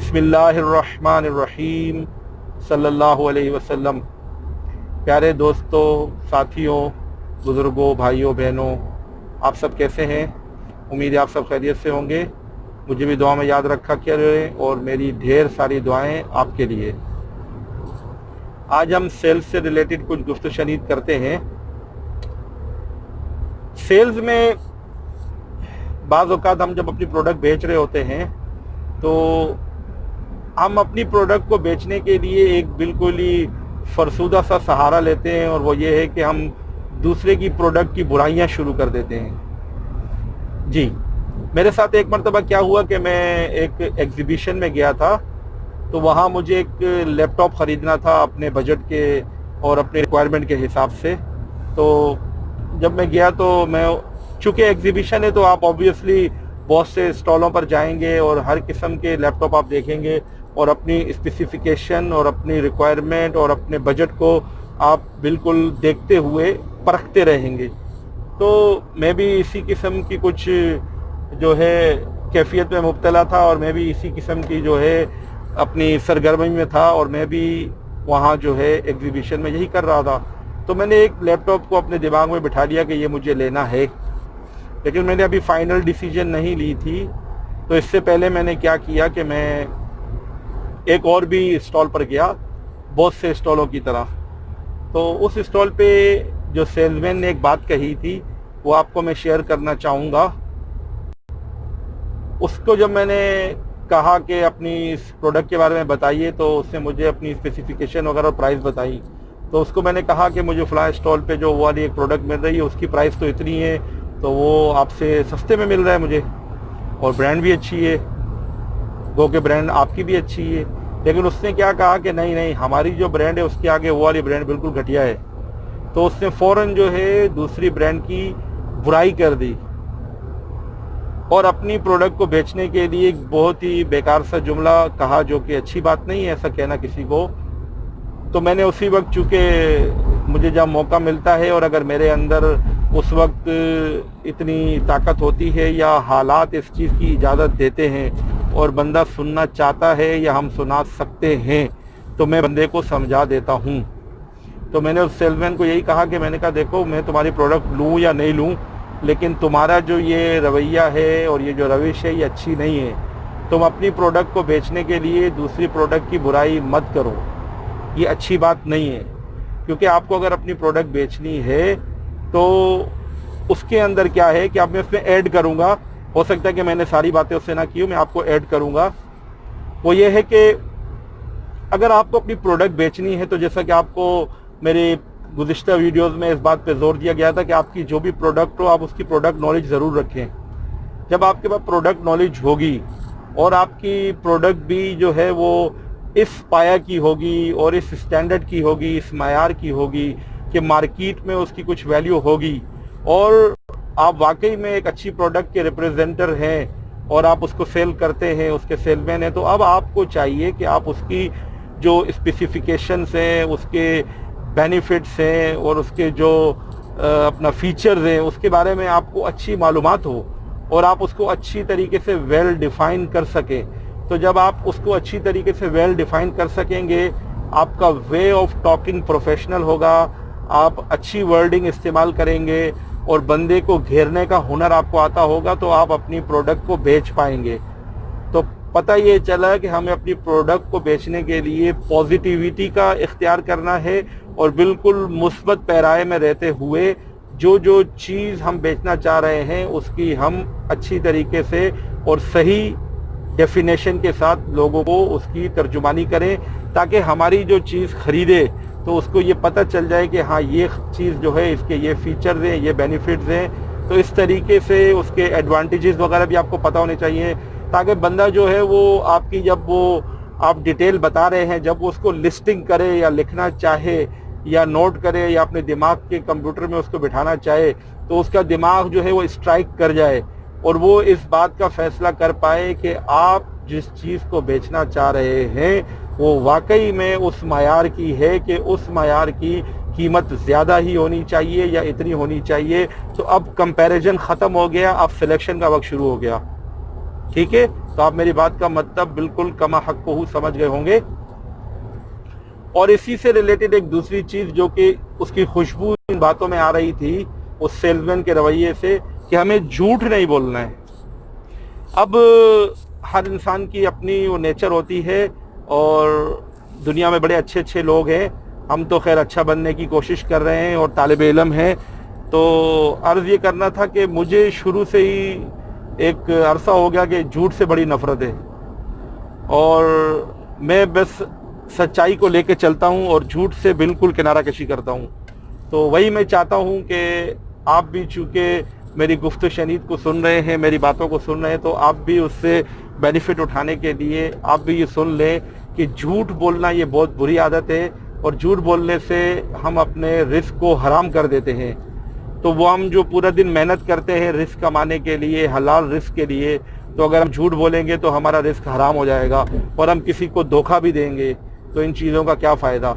बिस्मिल्लाहिर्रहमानिर्रहीम सल्लल्लाहु अलैहि वसल्लम। प्यारे दोस्तों, साथियों, बुज़ुर्गों, भाइयों, बहनों, आप सब कैसे हैं? उम्मीद है आप सब खैरियत से होंगे। मुझे भी दुआ में याद रखा करें और मेरी ढेर सारी दुआएं आपके लिए। आज हम सेल्स से रिलेटेड कुछ गुफ्तगू शनीद करते हैं। सेल्स में बाज़ औक़ात हम जब अपनी प्रोडक्ट बेच रहे होते हैं तो हम अपनी प्रोडक्ट को बेचने के लिए एक बिल्कुल ही फरसूदा सा सहारा लेते हैं, और वो ये है कि हम दूसरे की प्रोडक्ट की बुराइयां शुरू कर देते हैं। जी, मेरे साथ एक मरतबा क्या हुआ कि मैं एक एग्ज़िबिशन में गया था, तो वहाँ मुझे एक लैपटॉप ख़रीदना था अपने बजट के और अपने रिक्वायरमेंट के हिसाब से। तो जब मैं गया तो मैं, चूँकि एग्ज़िबिशन है तो आप ऑब्वियसली बहुत से स्टॉलों पर जाएंगे और हर किस्म के लैपटॉप आप देखेंगे और अपनी स्पेसिफिकेशन और अपनी रिक्वायरमेंट और अपने बजट को आप बिल्कुल देखते हुए परखते रहेंगे। तो मैं भी इसी किस्म की कुछ जो है कैफियत में मुब्तला था, और मैं भी इसी किस्म की जो है अपनी सरगर्मी में था, और मैं भी वहाँ जो है एग्ज़िबिशन में यही कर रहा था। तो मैंने एक लैपटॉप को अपने दिमाग में बिठा लिया कि ये मुझे लेना है, लेकिन मैंने अभी फाइनल डिसीजन नहीं ली थी। तो इससे पहले मैंने क्या किया कि मैं एक और भी स्टॉल पर गया, बहुत से स्टॉलों की तरह। तो उस स्टॉल पे जो सेल्समैन ने एक बात कही थी वो आपको मैं शेयर करना चाहूँगा। उसको जब मैंने कहा कि अपनी इस प्रोडक्ट के बारे में बताइए, तो उसने मुझे अपनी स्पेसिफिकेशन वगैरह और प्राइस बताई। तो उसको मैंने कहा कि मुझे फ़लाँ स्टॉल पे जो वो वाली एक प्रोडक्ट मिल रही है उसकी प्राइस तो इतनी है, तो वो आपसे सस्ते में मिल रहा है मुझे, और ब्रांड भी अच्छी है, गो के ब्रांड आपकी भी अच्छी है। लेकिन उसने क्या कहा कि नहीं नहीं, हमारी जो ब्रांड है उसके आगे वो वाली ब्रांड बिल्कुल घटिया है। तो उसने फ़ौरन जो है दूसरी ब्रांड की बुराई कर दी और अपनी प्रोडक्ट को बेचने के लिए एक बहुत ही बेकार सा जुमला कहा, जो कि अच्छी बात नहीं है ऐसा कहना किसी को। तो मैंने उसी वक्त, चूँकि मुझे जब मौका मिलता है और अगर मेरे अंदर उस वक्त इतनी ताकत होती है या हालात इस चीज़ की इजाज़त देते हैं और बंदा सुनना चाहता है या हम सुना सकते हैं, तो मैं बंदे को समझा देता हूँ। तो मैंने उस सेल्समैन को यही कहा कि मैंने कहा देखो, मैं तुम्हारी प्रोडक्ट लूँ या नहीं लूँ, लेकिन तुम्हारा जो ये रवैया है और ये जो रविश है ये अच्छी नहीं है। तुम अपनी प्रोडक्ट को बेचने के लिए दूसरी प्रोडक्ट की बुराई मत करो, ये अच्छी बात नहीं है। क्योंकि आपको अगर अपनी प्रोडक्ट बेचनी है तो उसके अंदर क्या है कि अब मैं उसमें ऐड करूँगा, हो सकता है कि मैंने सारी बातें उससे ना की हो, मैं आपको ऐड करूँगा। वो ये है कि अगर आपको अपनी प्रोडक्ट बेचनी है तो जैसा कि आपको मेरे गुज़िश्ता वीडियोस में इस बात पे जोर दिया गया था कि आपकी जो भी प्रोडक्ट हो आप उसकी प्रोडक्ट नॉलेज ज़रूर रखें। जब आपके पास प्रोडक्ट नॉलेज होगी और आपकी प्रोडक्ट भी जो है वो इस पाया की होगी और इस स्टैंडर्ड की होगी, इस मायार की होगी कि मार्केट में उसकी कुछ वैल्यू होगी, और आप वाकई में एक अच्छी प्रोडक्ट के रिप्रेजेंटर हैं और आप उसको सेल करते हैं, उसके सेलमैन हैं, तो अब आपको चाहिए कि आप उसकी जो स्पेसिफिकेशंस हैं, उसके बेनिफिट्स हैं और उसके जो अपना फीचर्स हैं उसके बारे में आपको अच्छी मालूमात हो और आप उसको अच्छी तरीके से वेल डिफ़ाइन कर सकें। तो जब आप उसको अच्छी तरीके से वेल डिफ़ाइन कर सकेंगे, आपका वे ऑफ टॉकिंग प्रोफेशनल होगा, आप अच्छी वर्डिंग इस्तेमाल करेंगे और बंदे को घेरने का हुनर आपको आता होगा, तो आप अपनी प्रोडक्ट को बेच पाएंगे। तो पता ये चला कि हमें अपनी प्रोडक्ट को बेचने के लिए पॉजिटिविटी का इख्तियार करना है और बिल्कुल मुस्बत पैराए में रहते हुए जो जो चीज़ हम बेचना चाह रहे हैं उसकी हम अच्छी तरीके से और सही डेफिनेशन के साथ लोगों को उसकी तर्जुमानी करें, ताकि हमारी जो चीज़ ख़रीदे तो उसको ये पता चल जाए कि हाँ, ये चीज़ जो है इसके ये फ़ीचर्स हैं, ये बेनिफिट्स हैं। तो इस तरीके से उसके एडवांटेजेस वगैरह भी आपको पता होने चाहिए, ताकि बंदा जो है वो आपकी, जब वो आप डिटेल बता रहे हैं, जब वो उसको लिस्टिंग करे या लिखना चाहे या नोट करे या अपने दिमाग के कंप्यूटर में उसको बिठाना चाहे, तो उसका दिमाग जो है वो स्ट्राइक कर जाए और वो इस बात का फ़ैसला कर पाए कि आप जिस चीज़ को बेचना चाह रहे हैं वो वाकई में उस मायार की है कि उस मायार की कीमत ज़्यादा ही होनी चाहिए या इतनी होनी चाहिए। तो अब कंपैरिजन ख़त्म हो गया, अब सिलेक्शन का वक्त शुरू हो गया। ठीक है। तो आप मेरी बात का मतलब बिल्कुल कमा हक को समझ गए होंगे। और इसी से रिलेटेड एक दूसरी चीज़ जो कि उसकी खुशबू इन बातों में आ रही थी उस सेल्समैन के रवैये से, कि हमें झूठ नहीं बोलना है। अब हर इंसान की अपनी वो नेचर होती है, और दुनिया में बड़े अच्छे अच्छे लोग हैं, हम तो खैर अच्छा बनने की कोशिश कर रहे हैं और तालिब इल्म हैं। तो अर्ज़ ये करना था कि मुझे शुरू से ही एक अरसा हो गया कि झूठ से बड़ी नफ़रत है, और मैं बस सच्चाई को लेके चलता हूँ और झूठ से बिल्कुल किनारा कशी करता हूँ। तो वही मैं चाहता हूँ कि आप भी चूँकि मेरी गुफ्त शनीद को सुन रहे हैं, मेरी बातों को सुन रहे हैं, तो आप भी उससे बेनिफिट उठाने के लिए आप भी ये सुन लें कि झूठ बोलना ये बहुत बुरी आदत है, और झूठ बोलने से हम अपने रिस्क को हराम कर देते हैं। तो वो हम जो पूरा दिन मेहनत करते हैं रिस्क कमाने के लिए, हलाल रिस्क के लिए, तो अगर हम झूठ बोलेंगे तो हमारा रिस्क हराम हो जाएगा और हम किसी को धोखा भी देंगे, तो इन चीज़ों का क्या फ़ायदा।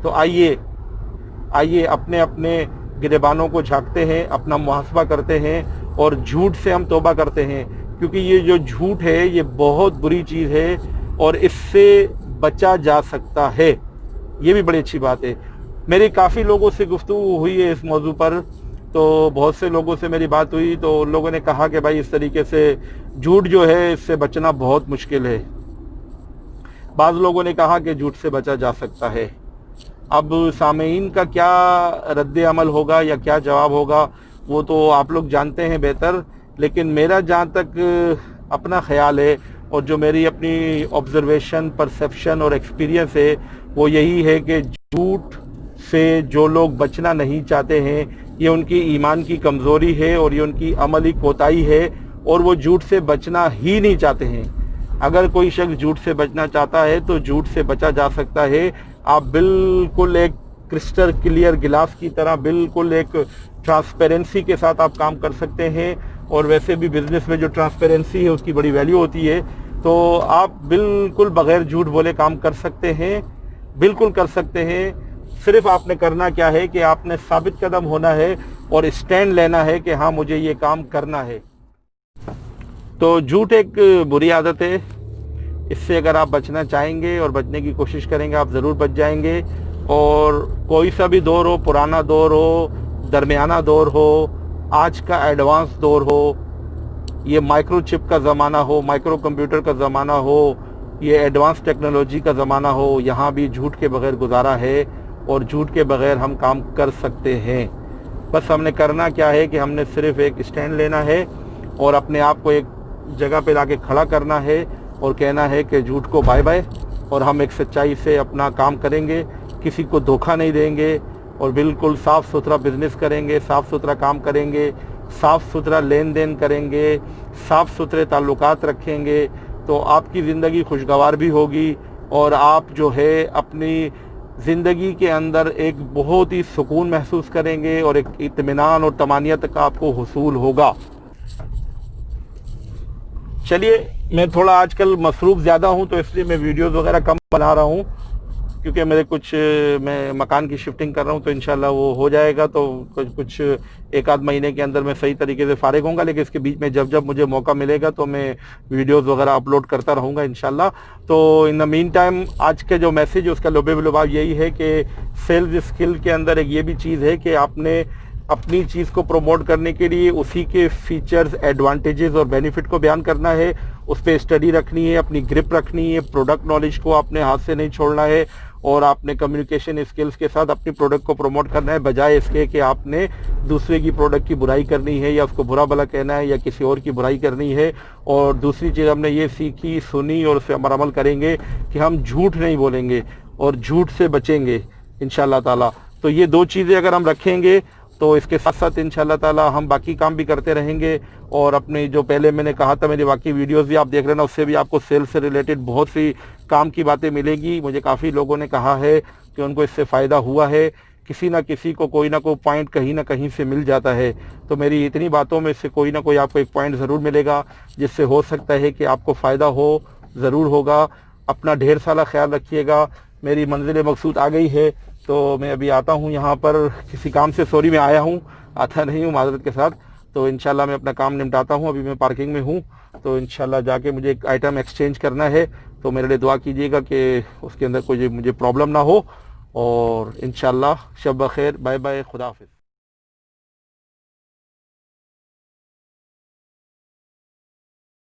तो आइए अपने अपने गिरेबानों को झांकते हैं, अपना मुहासबा करते हैं और झूठ से हम तौबा करते हैं, क्योंकि ये जो झूठ है ये बहुत बुरी चीज़ है और इससे बचा जा सकता है। ये भी बड़ी अच्छी बात है। मेरी काफ़ी लोगों से गुफ्तगू हुई है इस मौजू पर, तो बहुत से लोगों से मेरी बात हुई, तो उन लोगों ने कहा कि भाई इस तरीके से झूठ जो है इससे बचना बहुत मुश्किल है। बाज़ लोगों ने कहा कि झूठ से बचा जा सकता है। अब सामीन का क्या रद्द अमल होगा या क्या जवाब होगा वो तो आप लोग जानते हैं बेहतर, लेकिन मेरा जहाँ तक अपना ख्याल है और जो मेरी अपनी ऑब्जर्वेशन, परसेप्शन और एक्सपीरियंस है वो यही है कि झूठ से जो लोग बचना नहीं चाहते हैं ये उनकी ईमान की कमज़ोरी है और ये उनकी अमली कोताही है, और वो झूठ से बचना ही नहीं चाहते हैं। अगर कोई शख्स झूठ से बचना चाहता है तो झूठ से बचा जा सकता है। आप बिल्कुल एक क्रिस्टल क्लियर गिलास की तरह बिल्कुल एक ट्रांसपेरेंसी के साथ आप काम कर सकते हैं, और वैसे भी बिजनेस में जो ट्रांसपेरेंसी है उसकी बड़ी वैल्यू होती है। तो आप बिल्कुल बगैर झूठ बोले काम कर सकते हैं, बिल्कुल कर सकते हैं। सिर्फ आपने करना क्या है कि आपने साबित कदम होना है और स्टैंड लेना है कि हाँ मुझे ये काम करना है। तो झूठ एक बुरी आदत है, इससे अगर आप बचना चाहेंगे और बचने की कोशिश करेंगे आप ज़रूर बच जाएंगे। और कोई सा भी दौर हो, पुराना दौर हो, दरमियाना दौर हो, आज का एडवांस दौर हो, ये माइक्रोचिप का ज़माना हो, माइक्रो कंप्यूटर का ज़माना हो, ये एडवांस टेक्नोलॉजी का ज़माना हो, यहाँ भी झूठ के बगैर गुजारा है और झूठ के बगैर हम काम कर सकते हैं। बस हमने करना क्या है कि हमने सिर्फ एक स्टैंड लेना है और अपने आप को एक जगह पे लाके खड़ा करना है और कहना है कि झूठ को बाय बाय, और हम एक सच्चाई से अपना काम करेंगे, किसी को धोखा नहीं देंगे और बिल्कुल साफ़ सुथरा बिजनेस करेंगे, साफ़ सुथरा काम करेंगे, साफ़ सुथरा लेन देन करेंगे, साफ़ सुथरे ताल्लुकात रखेंगे, तो आपकी ज़िंदगी खुशगवार भी होगी और आप जो है अपनी ज़िंदगी के अंदर एक बहुत ही सुकून महसूस करेंगे और एक इत्मीनान और तमानियत का आपको हुसूल होगा। चलिए, मैं थोड़ा आजकल मसरूफ़ ज़्यादा हूँ तो इसलिए मैं वीडियोज़ वगैरह कम बना रहा हूँ, क्योंकि मैं मकान की शिफ्टिंग कर रहा हूँ, तो इंशाल्लाह वो हो जाएगा। तो कुछ एक आध महीने के अंदर मैं सही तरीके से फारिग होऊंगा, लेकिन इसके बीच में जब जब मुझे मौका मिलेगा तो मैं वीडियोस वगैरह अपलोड करता रहूँगा इंशाल्लाह। तो इन द मीन टाइम आज के जो मैसेज उसका लुबे लुबाब यही है कि सेल्स स्किल के अंदर एक ये भी चीज़ है कि आपने अपनी चीज़ को प्रमोट करने के लिए उसी के फीचर्स, एडवांटेजेस और बेनिफिट को बयान करना है, उस पर स्टडी रखनी है, अपनी ग्रिप रखनी है, प्रोडक्ट नॉलेज को आपने हाथ से नहीं छोड़ना है, और आपने कम्युनिकेशन स्किल्स के साथ अपनी प्रोडक्ट को प्रमोट करना है, बजाय इसके कि आपने दूसरे की प्रोडक्ट की बुराई करनी है या उसको बुरा भला कहना है या किसी और की बुराई करनी है। और दूसरी चीज़ हमने ये सीखी, सुनी और उस पर अमल करेंगे कि हम झूठ नहीं बोलेंगे और झूठ से बचेंगे इंशाल्लाह ताला। तो ये दो चीज़ें अगर हम रखेंगे तो इसके साथ साथ इंशाल्लाह ताला हम बाकी काम भी करते रहेंगे। और अपने जो पहले मैंने कहा था, मेरी बाकी वीडियोस भी आप देख रहे ना, उससे भी आपको सेल्स से रिलेटेड बहुत सी काम की बातें मिलेगी। मुझे काफ़ी लोगों ने कहा है कि उनको इससे फ़ायदा हुआ है, किसी ना किसी को कोई ना कोई पॉइंट कहीं ना कहीं से मिल जाता है। तो मेरी इतनी बातों में से कोई ना कोई आपको एक पॉइंट ज़रूर मिलेगा जिससे हो सकता है कि आपको फ़ायदा हो, ज़रूर होगा। अपना ढेर सारा ख्याल रखिएगा। मेरी मंजिल मकसूद आ गई है, तो मैं अभी आता हूँ यहाँ पर किसी काम से, सॉरी मैं आया हूँ, आता नहीं हूँ माजरत के साथ। تو انشاءاللہ میں اپنا کام نمٹاتا ہوں. ابھی میں پارکنگ میں ہوں تو انشاءاللہ جا کے مجھے ایک آئٹم ایکسچینج کرنا ہے. تو میرے لیے دعا کیجیے گا کہ اس کے اندر کوئی مجھے پرابلم نہ ہو. اور انشاءاللہ شب بخیر. Bye bye. خدا حافظ.